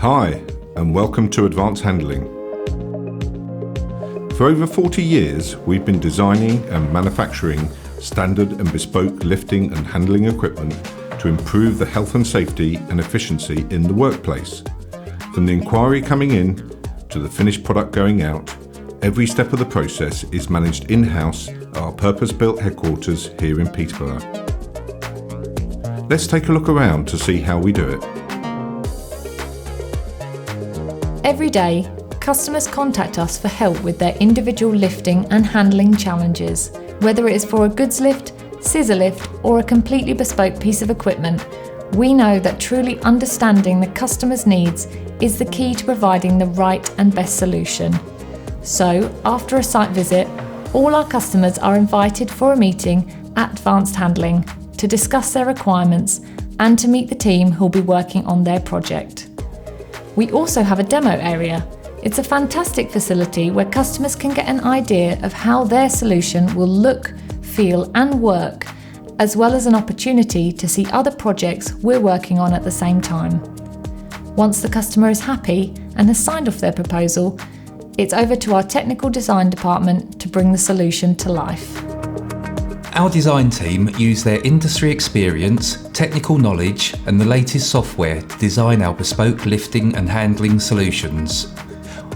Hi, and welcome to Advanced Handling. For over 40 years, we've been designing and manufacturing standard and bespoke lifting and handling equipment to improve the health and safety and efficiency in the workplace. From the inquiry coming in to the finished product going out, every step of the process is managed in-house at our purpose-built headquarters here in Peterborough. Let's take a look around to see how we do it. Every day, customers contact us for help with their individual lifting and handling challenges. Whether it is for a goods lift, scissor lift, or a completely bespoke piece of equipment, we know that truly understanding the customer's needs is the key to providing the right and best solution. So, after a site visit, all our customers are invited for a meeting at Advanced Handling to discuss their requirements and to meet the team who'll be working on their project. We also have a demo area. It's a fantastic facility where customers can get an idea of how their solution will look, feel and work, as well as an opportunity to see other projects we're working on at the same time. Once the customer is happy and has signed off their proposal, it's over to our technical design department to bring the solution to life. Our design team use their industry experience, technical knowledge and the latest software to design our bespoke lifting and handling solutions.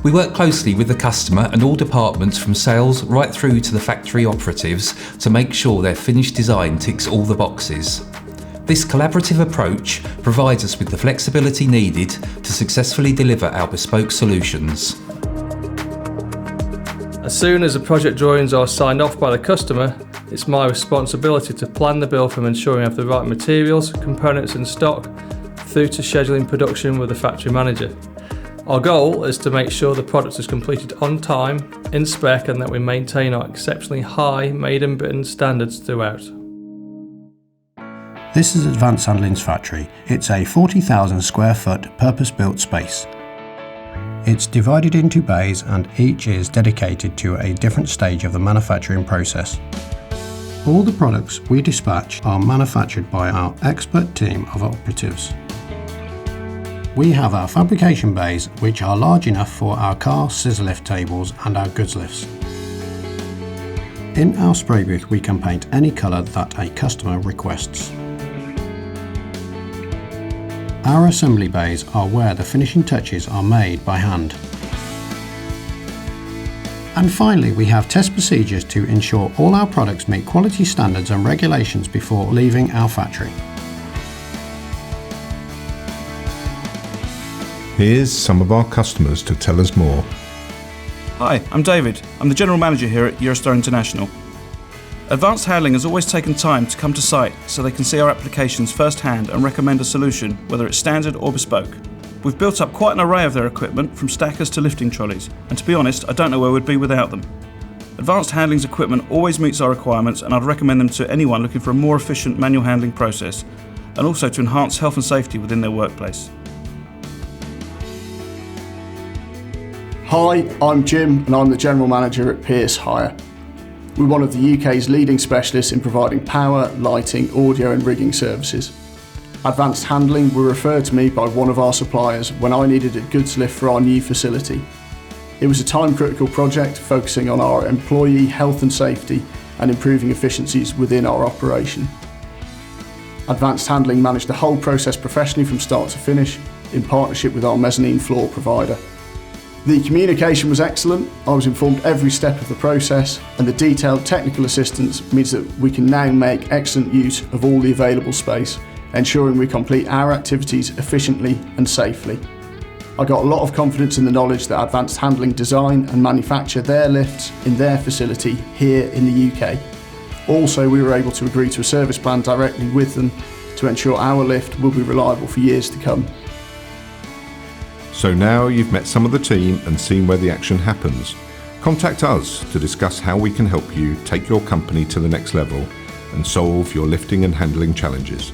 We work closely with the customer and all departments from sales right through to the factory operatives to make sure their finished design ticks all the boxes. This collaborative approach provides us with the flexibility needed to successfully deliver our bespoke solutions. As soon as the project drawings are signed off by the customer, it's my responsibility to plan the build from ensuring we have the right materials, components in stock, through to scheduling production with the factory manager. Our goal is to make sure the product is completed on time, in spec, and that we maintain our exceptionally high Made in Britain standards throughout. This is Advanced Handling's factory. It's a 40,000 square foot purpose-built space. It's divided into bays and each is dedicated to a different stage of the manufacturing process. All the products we dispatch are manufactured by our expert team of operatives. We have our fabrication bays, which are large enough for our car scissor lift tables and our goods lifts. In our spray booth we can paint any colour that a customer requests. Our assembly bays are where the finishing touches are made by hand. And finally, we have test procedures to ensure all our products meet quality standards and regulations before leaving our factory. Here's some of our customers to tell us more. Hi, I'm David. I'm the General Manager here at Eurostar International. Advanced Handling has always taken time to come to site so they can see our applications firsthand and recommend a solution, whether it's standard or bespoke. We've built up quite an array of their equipment, from stackers to lifting trolleys, and to be honest, I don't know where we'd be without them. Advanced Handling's equipment always meets our requirements, and I'd recommend them to anyone looking for a more efficient manual handling process, and also to enhance health and safety within their workplace. Hi, I'm Jim and I'm the General Manager at Pierce Hire. We're one of the UK's leading specialists in providing power, lighting, audio and rigging services. Advanced Handling were referred to me by one of our suppliers when I needed a goods lift for our new facility. It was a time-critical project focusing on our employee health and safety and improving efficiencies within our operation. Advanced Handling managed the whole process professionally from start to finish in partnership with our Mezzanine floor provider. The communication was excellent. I was informed every step of the process, and the detailed technical assistance means that we can now make excellent use of all the available space, ensuring we complete our activities efficiently and safely. I got a lot of confidence in the knowledge that Advanced Handling design and manufacture their lifts in their facility here in the UK. Also, we were able to agree to a service plan directly with them to ensure our lift will be reliable for years to come. So now you've met some of the team and seen where the action happens. Contact us to discuss how we can help you take your company to the next level and solve your lifting and handling challenges.